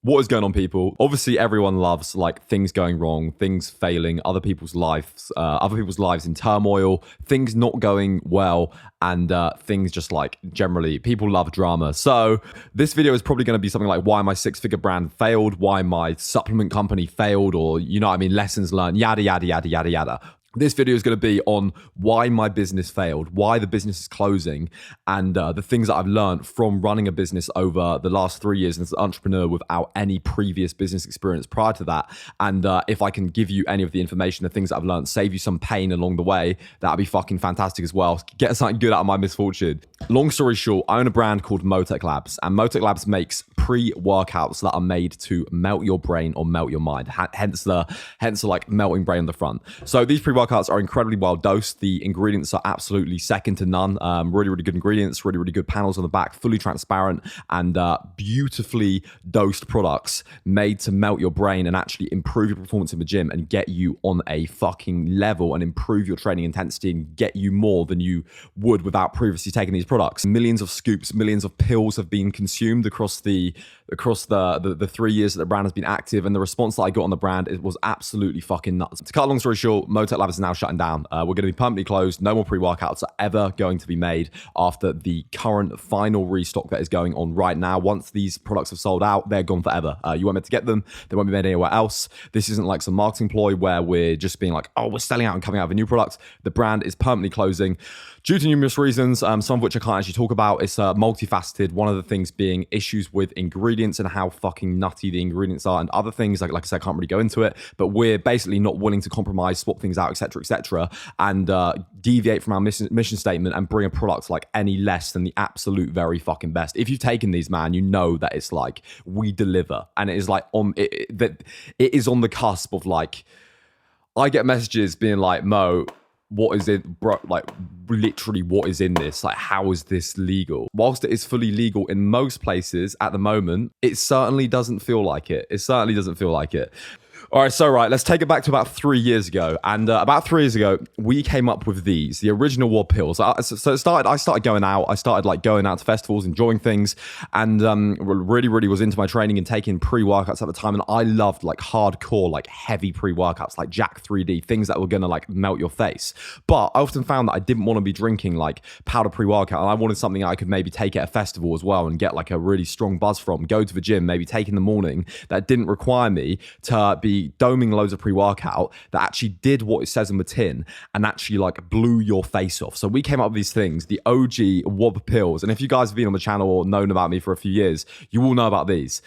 What is going on, people? Obviously, everyone loves like things going wrong, things failing, other people's lives in turmoil, things not going well, and things just like generally people love drama. So this video is probably going to be something like why my six-figure brand failed, why my supplement company failed, or you know what I mean, lessons learned, yada yada yada yada yada. This video is going to be on why my business failed, why the business is closing, and the things that I've learned from running a business over the last 3 years as an entrepreneur without any previous business experience prior to that. And if I can give you any of the information, the things that I've learned, save you some pain along the way, that'd be fucking fantastic as well. Get something good out of my misfortune. Long story short, I own a brand called Motech Labs, and Motech Labs makes pre-workouts that are made to melt your brain or melt your mind. Hence the like melting brain on the front. So these pre-workouts are incredibly well dosed. The ingredients are absolutely second to none. Really, really good ingredients, really, really good panels on the back, fully transparent, and beautifully dosed products made to melt your brain and actually improve your performance in the gym and get you on a fucking level and improve your training intensity and get you more than you would without previously taking these products. Millions of scoops, millions of pills have been consumed across the 3 years that the brand has been active, and the response that I got on the brand, it was absolutely fucking nuts. To cut a long story short, Motech Labs is now shutting down. We're going to be permanently closed. No more pre-workouts are ever going to be made after the current final restock that is going on right now. Once these products have sold out, they're gone forever. You won't be able to get them. They won't be made anywhere else. This isn't like some marketing ploy where we're just being like, oh, we're selling out and coming out with a new product. The brand is permanently closing due to numerous reasons, some of which I can't actually talk about. It's multifaceted. One of the things being issues with ingredients and how fucking nutty the ingredients are, and other things, like I said, I can't really go into it, but we're basically not willing to compromise, swap things out, etc., and deviate from our mission statement and bring a product like any less than the absolute very fucking best. If you've taken these, man, you know that it's like we deliver, and it is like it is on the cusp of like, I get messages being like, Mo, what is it, bro? Like, literally, what is in this? Like, how is this legal? Whilst it is fully legal in most places at the moment, it certainly doesn't feel like it. It certainly doesn't feel like it. All right, so let's take it back to about 3 years ago. And about 3 years ago, we came up with the original Wobz pills. I started going out. I started like going out to festivals, enjoying things, and really, really was into my training and taking pre-workouts at the time. And I loved like hardcore, like heavy pre-workouts, like Jack 3D, things that were gonna like melt your face. But I often found that I didn't want to be drinking like powder pre-workout, and I wanted something I could maybe take at a festival as well and get like a really strong buzz from, go to the gym, maybe take in the morning, that didn't require me to be doming loads of pre-workout, that actually did what it says in the tin and actually like blew your face off. So we came up with these things, the OG Wobz pills. And if you guys have been on the channel or known about me for a few years, you will know about these.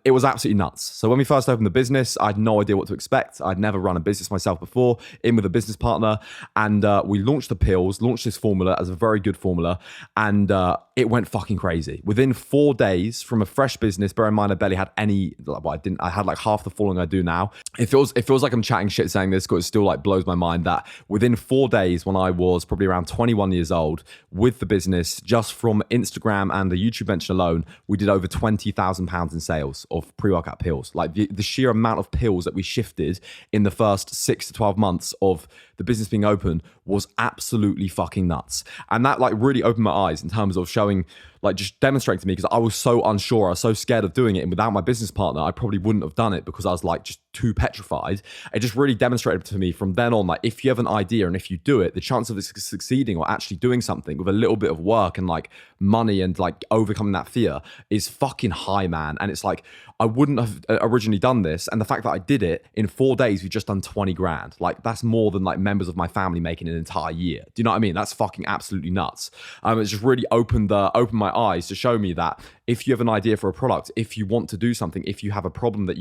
It was absolutely nuts. So when we first opened the business, I had no idea what to expect. I'd never run a business myself before, in with a business partner, and we launched the pills, launched this formula as a very good formula, and it went fucking crazy. Within 4 days from a fresh business, bear in mind I barely had any, well, I had like half the following I do now. It feels like I'm chatting shit saying this, because it still like blows my mind that within 4 days, when I was probably around 21 years old with the business, just from Instagram and the YouTube mention alone, we did over £20,000 in sales of pre-workout pills. Like the sheer amount of pills that we shifted in the first 6 to 12 months of the business being open was absolutely fucking nuts. And that like really opened my eyes in terms of showing, like just demonstrating to me, because I was so unsure, I was so scared of doing it. And without my business partner, I probably wouldn't have done it because I was like just too petrified. It just really demonstrated to me from then on, like if you have an idea and if you do it, the chance of it succeeding or actually doing something with a little bit of work and like money and like overcoming that fear is fucking high, man. And it's like, I wouldn't have originally done this. And the fact that I did it in 4 days, we've just done 20 grand. Like that's more than like members of my family making an entire year. Do you know what I mean? That's fucking absolutely nuts. It's just really opened my eyes to show me that if you have an idea for a product, if you want to do something, if you have a problem that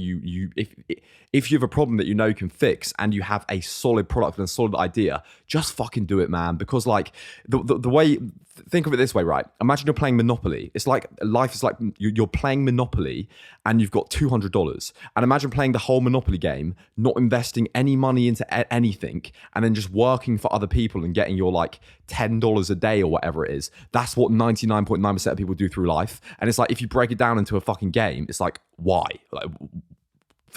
if you have a problem that you know you can fix and you have a solid product and a solid idea, just fucking do it, man. Because like the way, think of it this way, right? Imagine you're playing Monopoly. It's like life is like you're playing Monopoly and you've got $200. And imagine playing the whole Monopoly game, not investing any money into anything, and then just working for other people and getting your like $10 a day or whatever it is. That's what 99.9% of people do through life. And it's like, if you break it down into a fucking game, it's like, why? Like,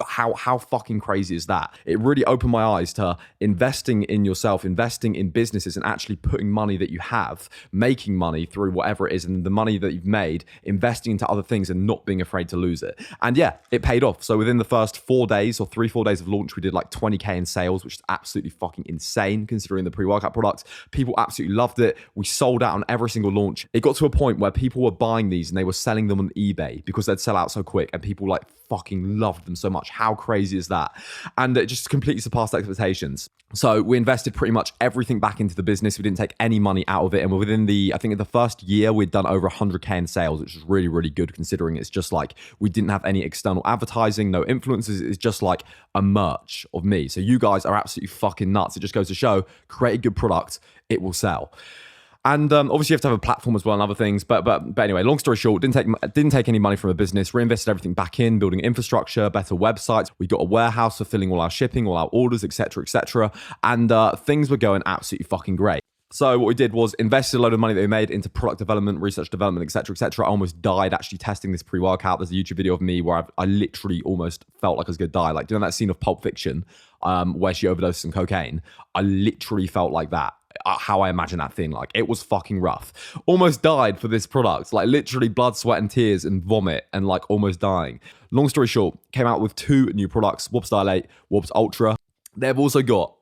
How fucking crazy is that? It really opened my eyes to investing in yourself, investing in businesses, and actually putting money that you have, making money through whatever it is, and the money that you've made, investing into other things and not being afraid to lose it. And yeah, it paid off. So within the first 4 days or 3-4 days of launch, we did like 20K in sales, which is absolutely fucking insane considering the pre-workout product. People absolutely loved it. We sold out on every single launch. It got to a point where people were buying these and they were selling them on eBay because they'd sell out so quick, and people like fucking loved them so much. How crazy is that? And it just completely surpassed expectations. So we invested pretty much everything back into the business. We didn't take any money out of it. And within I think in the first year, we'd done over 100K in sales, which is really, really good considering it's just like, we didn't have any external advertising, no influencers. It's just like a merch of me. So you guys are absolutely fucking nuts. It just goes to show, create a good product, it will sell. And obviously you have to have a platform as well and other things. But anyway, long story short, didn't take any money from the business, reinvested everything back in, building infrastructure, better websites. We got a warehouse fulfilling all our shipping, all our orders, etc., etc. And things were going absolutely fucking great. So what we did was invested a load of money that we made into product development, research development, etc., etc. I almost died actually testing this pre-workout. There's a YouTube video of me where I literally almost felt like I was going to die. Like, do you know that scene of Pulp Fiction where she overdosed on cocaine? I literally felt like that. How I imagine that thing. Like, it was fucking rough. Almost died for this product. Like, literally blood, sweat, and tears and vomit and like almost dying. Long story short, came out with 2 new products, Wobz Dilate, Wobz Ultra. They've also got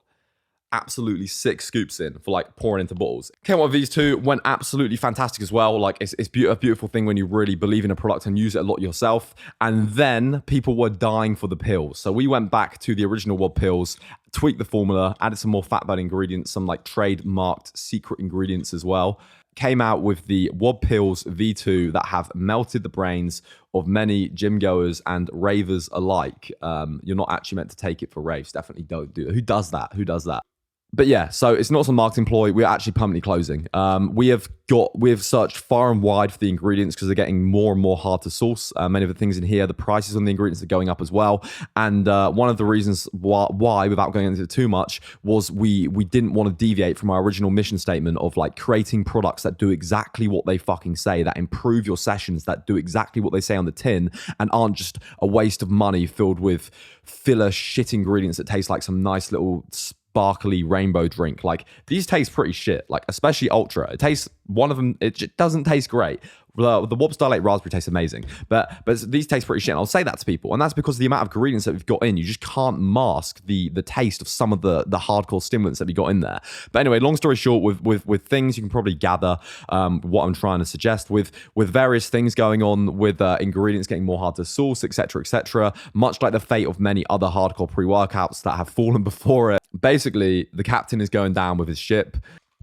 absolutely 6 scoops in for like pouring into bottles. Came out with these 2, went absolutely fantastic as well. Like, it's a beautiful thing when you really believe in a product and use it a lot yourself. And then people were dying for the pills. So we went back to the original Wob pills, tweaked the formula, added some more fat burning ingredients, some like trademarked secret ingredients as well. Came out with the Wob pills V2 that have melted the brains of many gym goers and ravers alike. You're not actually meant to take it for raves. Definitely don't do it. Who does that? Who does that? But yeah, so it's not some marketing ploy. We're actually permanently closing. We have searched far and wide for the ingredients because they're getting more and more hard to source. Many of the things in here, the prices on the ingredients are going up as well. And one of the reasons why, without going into it too much, was we didn't want to deviate from our original mission statement of like creating products that do exactly what they fucking say, that improve your sessions, that do exactly what they say on the tin, and aren't just a waste of money filled with filler shit ingredients that taste like some nice little sparkly rainbow drink. Like, these taste pretty shit, like especially Ultra. It tastes, one of them, it just doesn't taste great. The Wobz Dilate Raspberry tastes amazing, but these taste pretty shit. And I'll say that to people, and that's because of the amount of ingredients that we've got in. You just can't mask the taste of some of the hardcore stimulants that we got in there. But anyway, long story short, with things, you can probably gather what I'm trying to suggest with various things going on with ingredients getting more hard to source, etc., etc. Much like the fate of many other hardcore pre-workouts that have fallen before it. Basically, the captain is going down with his ship.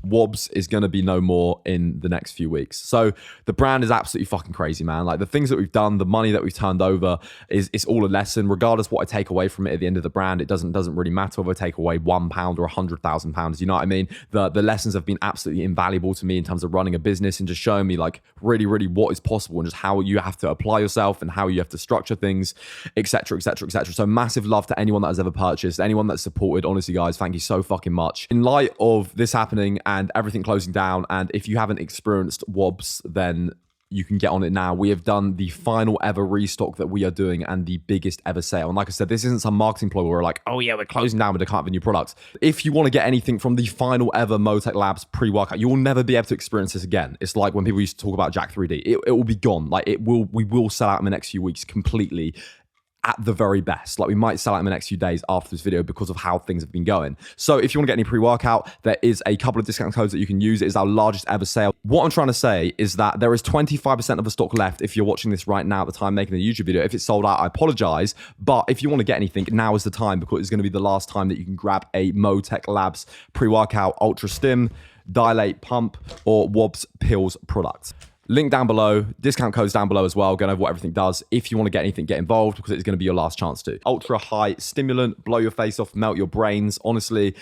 Wobz is going to be no more in the next few weeks. So the brand is absolutely fucking crazy, man. Like, the things that we've done, the money that we've turned over it's all a lesson. Regardless what I take away from it at the end of the brand, it doesn't really matter whether I take away £1 or £100,000. You know what I mean? The lessons have been absolutely invaluable to me in terms of running a business and just showing me like really, really what is possible and just how you have to apply yourself and how you have to structure things, etc., etc., etc. So massive love to anyone that has ever purchased, anyone that's supported. Honestly, guys, thank you so fucking much. In light of this happening and everything closing down, and if you haven't experienced Wobz, then you can get on it now. We have done the final ever restock that we are doing and the biggest ever sale. And like I said, this isn't some marketing ploy where we're like, oh yeah, we're closing down, but I can't have a new product. If you want to get anything from the final ever Motech Labs pre-workout, you will never be able to experience this again. It's like when people used to talk about Jack 3D. It will be gone. Like, we will sell out in the next few weeks completely. At the very best. Like, we might sell out in the next few days after this video because of how things have been going. So if you want to get any pre-workout, there is a couple of discount codes that you can use. It is our largest ever sale. What I'm trying to say is that there is 25% of the stock left if you're watching this right now at the time making the YouTube video. If it's sold out, I apologize. But if you want to get anything, now is the time, because it's going to be the last time that you can grab a Motech Labs pre-workout, Ultra Stim, Dilate Pump, or Wobz Pills product. Link down below, discount codes down below as well, going over what everything does. If you want to get anything, get involved, because it's going to be your last chance to. Ultra high stimulant, blow your face off, melt your brains. Honestly,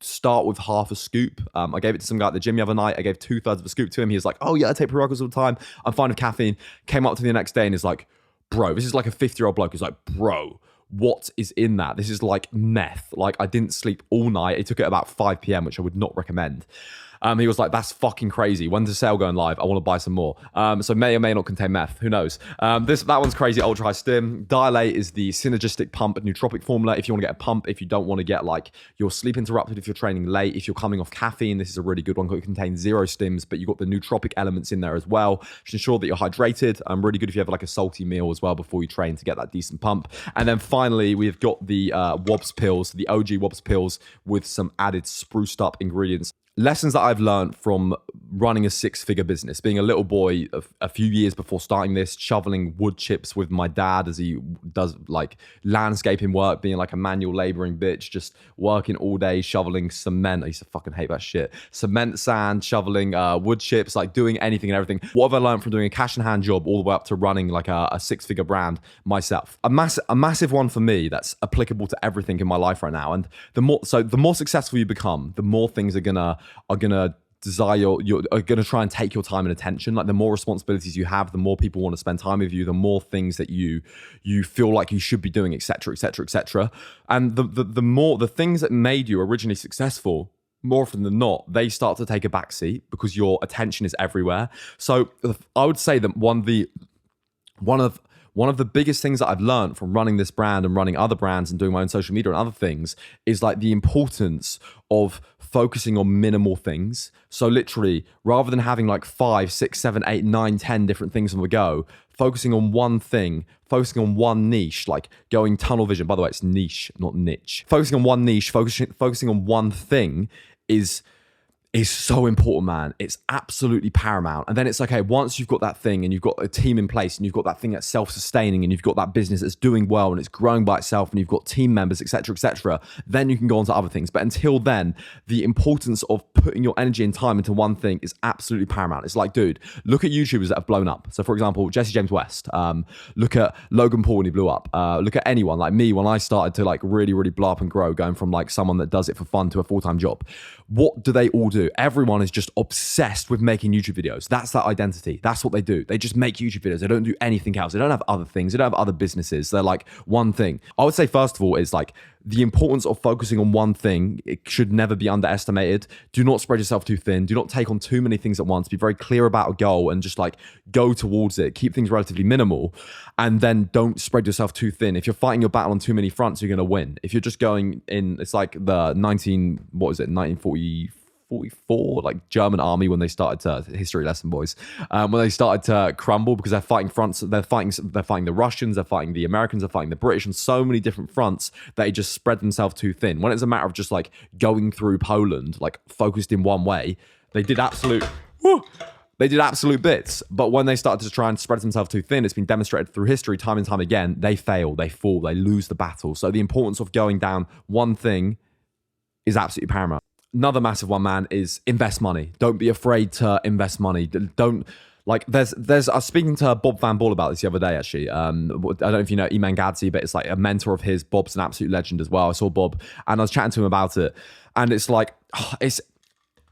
start with half a scoop. I gave it to some guy at the gym the other night. I gave 2/3 of a scoop to him. He was like, oh yeah, I take pre-workouts all the time. I'm fine with caffeine. Came up to me the next day and is like, bro, this is like a 50-year-old bloke. He's like, bro, what is in that? This is like meth. Like, I didn't sleep all night. It took it about 5 p.m., which I would not recommend. He was like, that's fucking crazy. When's the sale going live? I want to buy some more. So may or may not contain meth. Who knows? That one's crazy. Ultra high stim. Dilate is the synergistic pump nootropic formula. If you want to get a pump, if you don't want to get like your sleep interrupted, if you're training late, if you're coming off caffeine, this is a really good one. It contains 0 stims, but you've got the nootropic elements in there as well, to ensure that you're hydrated. Really good if you have like a salty meal as well before you train to get that decent pump. And then finally, we've got the Wobz pills, the OG Wobz pills with some added spruced up ingredients. Lessons that I've learned from running a 6-figure business, being a little boy a few years before starting this, shoveling wood chips with my dad as he does like landscaping work, being like a manual laboring bitch, just working all day, shoveling cement. I used to fucking hate that shit. Cement, sand, shoveling wood chips, like doing anything and everything. What have I learned from doing a cash in hand job all the way up to running like a 6-figure brand myself? A massive one for me that's applicable to everything in my life right now. And the more successful you become, the more things are gonna desire are gonna try and take your time and attention. Like the more responsibilities you have, the more people want to spend time with you, the more things that you feel like you should be doing, etc., etc., etc. And the more the things that made you originally successful, more often than not, they start to take a backseat because your attention is everywhere. So I would say that one of the biggest things that I've learned from running this brand and running other brands and doing my own social media and other things is like the importance of focusing on minimal things. So literally, rather than having like 5, 6, 7, 8, 9, 10 different things on the go, focusing on one thing, focusing on one niche, like going tunnel vision. By the way, it's niche, not niche. Focusing on one niche, focusing on one thing is so important, man. It's absolutely paramount. And then it's okay, once you've got that thing and you've got a team in place and you've got that thing that's self-sustaining and you've got that business that's doing well and it's growing by itself and you've got team members, etc., then you can go on to other things. But until then, the importance of putting your energy and time into one thing is absolutely paramount. It's like, dude, look at YouTubers that have blown up. So for example, Jesse James West, look at Logan Paul when he blew up, look at anyone like me when I started to like really, really blow up and grow, going from like someone that does it for fun to a full-time job. What do they all do? Everyone is just obsessed with making YouTube videos. That's their identity. That's what they do. They just make YouTube videos. They don't do anything else. They don't have other things. They don't have other businesses. They're like one thing. I would say, first of all, is like the importance of focusing on one thing. It should never be underestimated. Do not spread yourself too thin. Do not take on too many things at once. Be very clear about a goal and just like go towards it. Keep things relatively minimal, and then don't spread yourself too thin. If you're fighting your battle on too many fronts, you're going to win. If you're just going in, it's like the 1944, like German army when they started to, history lesson boys, when they started to crumble because they're fighting fronts, they're fighting the Russians, they're fighting the Americans, they're fighting the British on so many different fronts that they just spread themselves too thin. When it's a matter of just like going through Poland, like focused in one way, they did absolute bits. But when they started to try and spread themselves too thin, it's been demonstrated through history time and time again, they fail, they fall, they lose the battle. So the importance of going down one thing is absolutely paramount. Another massive one, man, is invest money. Don't be afraid to invest money. Don't like. I was speaking to Bob Van Ball about this the other day. Actually, I don't know if you know Iman Gadzi, but it's like a mentor of his. Bob's an absolute legend as well. I saw Bob and I was chatting to him about it, and it's like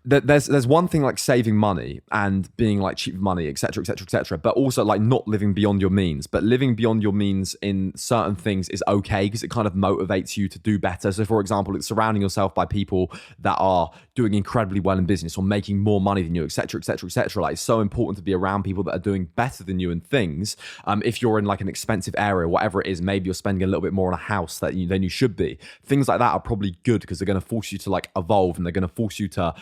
there's one thing like saving money and being like cheap with money, etc., etc., etc., but also like not living beyond your means. But living beyond your means in certain things is okay because it kind of motivates you to do better. So for example, it's surrounding yourself by people that are doing incredibly well in business or making more money than you, etc., etc., etc. Like it's so important to be around people that are doing better than you in things. If you're in like an expensive area, whatever it is, maybe you're spending a little bit more on a house than you should be. Things like that are probably good because they're going to force you to like evolve and they're going to force you to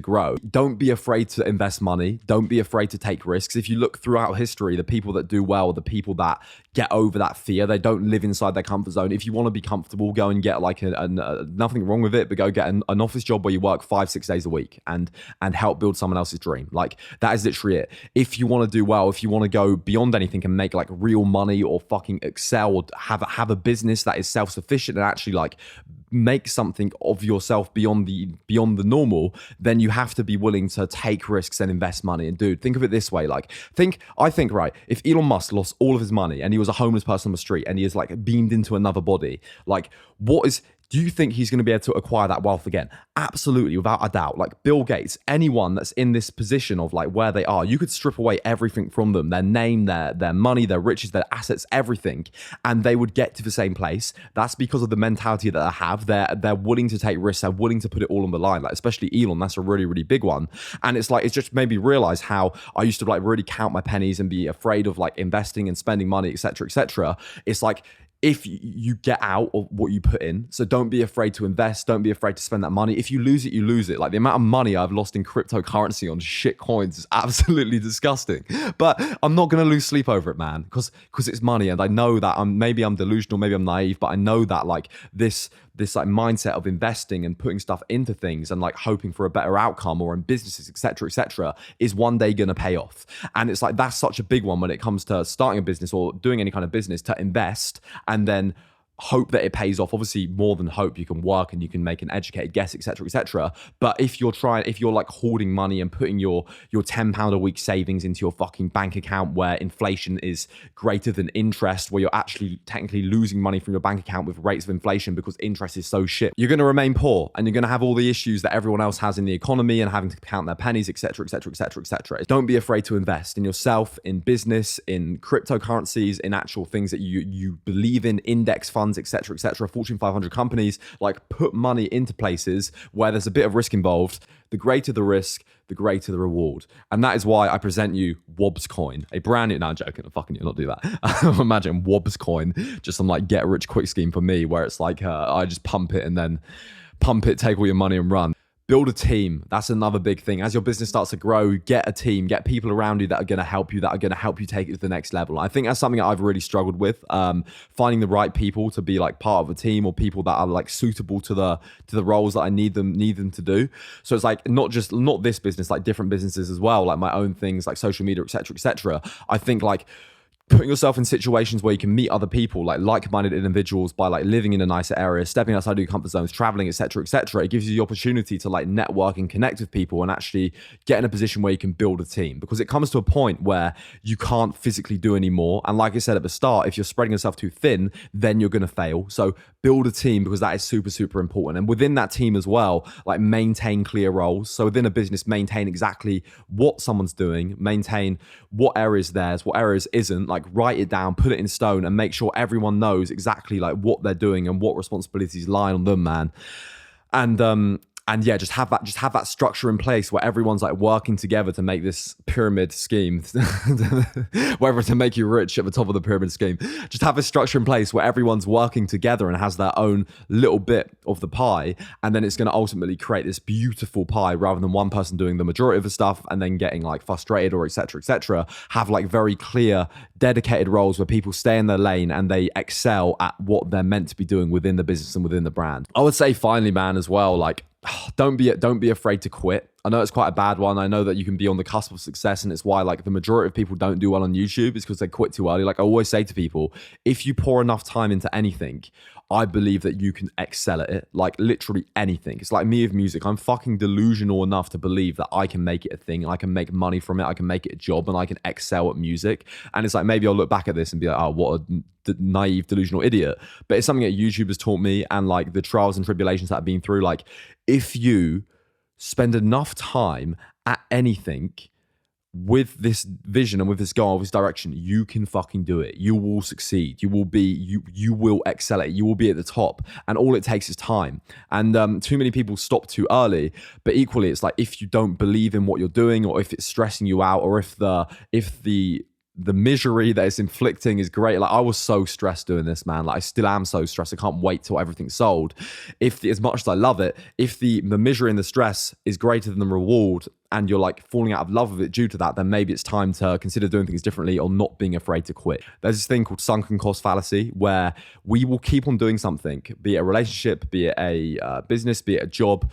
grow. Don't be afraid to invest money. Don't be afraid to take risks. If you look throughout history, the people that do well are the people that get over that fear. They don't live inside their comfort zone. If you want to be comfortable, go and get like nothing wrong with it, but go get an office job where you work 5-6 days a week and help build someone else's dream. Like that is literally it. If you want to do well, if you want to go beyond anything and make like real money or fucking excel or have a business that is self-sufficient and actually like make something of yourself beyond the normal, then you have to be willing to take risks and invest money. And dude, think of it this way. Like I think, right, if Elon Musk lost all of his money and he was a homeless person on the street and he is like beamed into another body, like Do you think he's going to be able to acquire that wealth again? Absolutely, without a doubt. Like Bill Gates, anyone that's in this position of like where they are, you could strip away everything from them, their name, their money, their riches, their assets, everything, and they would get to the same place. That's because of the mentality that they have. They're willing to take risks. They're willing to put it all on the line. Like especially Elon, that's a really, really big one. And it's like, it's just made me realize how I used to like really count my pennies and be afraid of like investing and spending money, etc., etc. It's like, if you get out of what you put in, so don't be afraid to invest, don't be afraid to spend that money. If you lose it, you lose it. Like the amount of money I've lost in cryptocurrency on shit coins is absolutely disgusting. But I'm not going to lose sleep over it, man, because it's money. And I know that maybe I'm delusional, maybe I'm naive, but I know that like this like mindset of investing and putting stuff into things and like hoping for a better outcome or in businesses, etc., is one day going to pay off. And it's like, that's such a big one when it comes to starting a business or doing any kind of business, to invest and then hope that it pays off. Obviously, more than hope, you can work and you can make an educated guess, etc. But if you're like hoarding money and putting your £10 a week savings into your fucking bank account where inflation is greater than interest, where you're actually technically losing money from your bank account with rates of inflation because interest is so shit, you're going to remain poor and you're going to have all the issues that everyone else has in the economy and having to count their pennies, etc. Don't be afraid to invest in yourself, in business, in cryptocurrencies, in actual things that you believe in, index funds, etc., Fortune 500 companies. Like, put money into places where there's a bit of risk involved. The greater the risk, the greater the reward. And that is why I present you Wobz Coin, a brand new, no, I'm joking, I'm fucking you, not do that. Imagine Wobz Coin, just some like get rich quick scheme for me, where it's like I just pump it, take all your money and run. Build a team. That's another big thing. As your business starts to grow, get a team, get people around you that are going to help you, take it to the next level. I think that's something that I've really struggled with, finding the right people to be like part of a team, or people that are like suitable to the roles that I need them to do. So it's like not this business, like different businesses as well, like my own things, like social media, etc. I think like putting yourself in situations where you can meet other people, like like-minded individuals, by like living in a nicer area, stepping outside your comfort zones, traveling, etc., it gives you the opportunity to like network and connect with people and actually get in a position where you can build a team, because it comes to a point where you can't physically do any more. And like I said at the start, if you're spreading yourself too thin, then you're going to fail. So build a team, because that is super, super important. And within that team as well, like maintain clear roles. So within a business, maintain exactly what someone's doing, maintain what areas theirs, what areas isn't, like write it down, put it in stone, and make sure everyone knows exactly like what they're doing and what responsibilities lie on them, man. And yeah, just have that structure in place where everyone's like working together to make this pyramid scheme, whether to make you rich at the top of the pyramid scheme. Just have a structure in place where everyone's working together and has their own little bit of the pie, and then it's going to ultimately create this beautiful pie, rather than one person doing the majority of the stuff and then getting like frustrated or etc. Have like very clear, dedicated roles where people stay in their lane and they excel at what they're meant to be doing within the business and within the brand. I would say finally, man, as well, like, don't be afraid to quit. I know it's quite a bad one. I know that you can be on the cusp of success, and it's why like the majority of people don't do well on YouTube, is because they quit too early. Like I always say to people, if you pour enough time into anything, I believe that you can excel at it, like literally anything. It's like me with music. I'm fucking delusional enough to believe that I can make it a thing. I can make money from it. I can make it a job, and I can excel at music. And it's like, maybe I'll look back at this and be like, oh, what a naive, delusional idiot. But it's something that YouTube has taught me, and like the trials and tribulations that I've been through. Like, if you spend enough time at anything with this vision and with this goal, with this direction, you can fucking do it. You will succeed. You will excel at it. You will be at the top. And all it takes is time. And too many people stop too early. But equally, it's like, if you don't believe in what you're doing, or if it's stressing you out, or if the misery that it's inflicting is great. Like, I was so stressed doing this, man. Like, I still am so stressed. I can't wait till everything's sold. As much as I love it, if the misery and the stress is greater than the reward, and you're like falling out of love with it due to that, then maybe it's time to consider doing things differently, or not being afraid to quit. There's this thing called sunken cost fallacy, where we will keep on doing something, be it a relationship, be it a business, be it a job,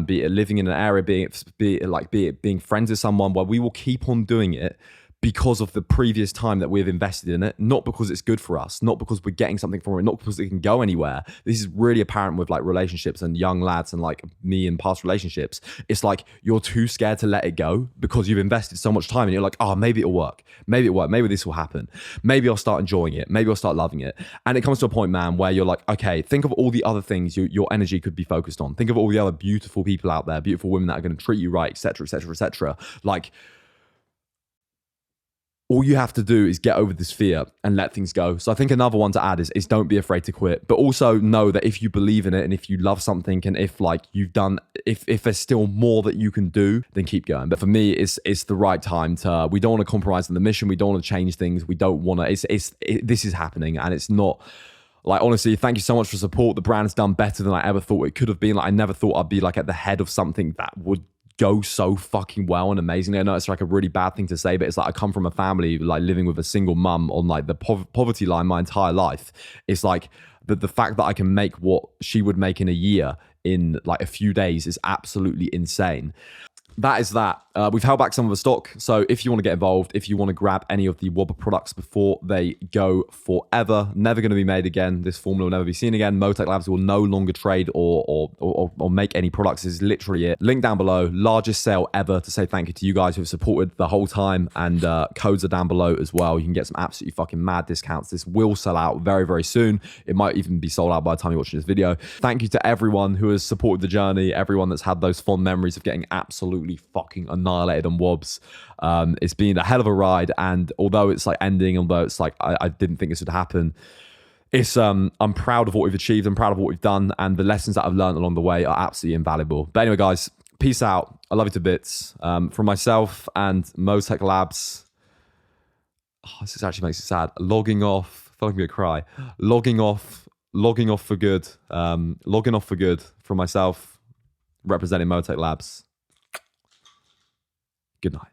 be it living in an area, be it being friends with someone, where we will keep on doing it because of the previous time that we've invested in it, not because it's good for us, not because we're getting something from it, not because it can go anywhere. This is really apparent with like relationships and young lads and like me in past relationships. It's like you're too scared to let it go because you've invested so much time and you're like, oh, maybe it'll work. Maybe it'll work. Maybe this will happen. Maybe I'll start enjoying it. Maybe I'll start loving it. And it comes to a point, man, where you're like, okay, think of all the other things your energy could be focused on. Think of all the other beautiful people out there, beautiful women that are going to treat you right, etc., etc., etc. Like, all you have to do is get over this fear and let things go. So I think another one to add is don't be afraid to quit, but also know that if you believe in it and if you love something and if like you've done, if there's still more that you can do, then keep going. But for me, it's the right time to, we don't want to compromise on the mission. We don't want to change things. We don't want to, this is happening and it's not, like, honestly, thank you so much for support. The brand's done better than I ever thought it could have been. Like, I never thought I'd be like at the head of something that would go so fucking well and amazingly. I know it's like a really bad thing to say, but it's like I come from a family like living with a single mum on like the poverty line my entire life. It's like the fact that I can make what she would make in a year in like a few days is absolutely insane. That is that. We've held back some of the stock. So if you want to get involved, if you want to grab any of the Wobz products before they go forever, never going to be made again. This formula will never be seen again. Motech Labs will no longer trade or make any products. This is literally it. Link down below. Largest sale ever to say thank you to you guys who have supported the whole time. And codes are down below as well. You can get some absolutely fucking mad discounts. This will sell out very, very soon. It might even be sold out by the time you're watching this video. Thank you to everyone who has supported the journey. Everyone that's had those fond memories of getting absolutely fucking annihilated on Wobz. It's been a hell of a ride, and although it's like ending, although it's like I didn't think this would happen, it's I'm proud of what we've achieved. I'm proud of what we've done, and the lessons that I've learned along the way are absolutely invaluable. But anyway, guys, peace out. I love you to bits. From myself and Motech Labs. Oh, this actually makes it sad. Logging off. I feel like I'm gonna cry. Logging off for good. Logging off for good from myself, representing Motech Labs. Good night.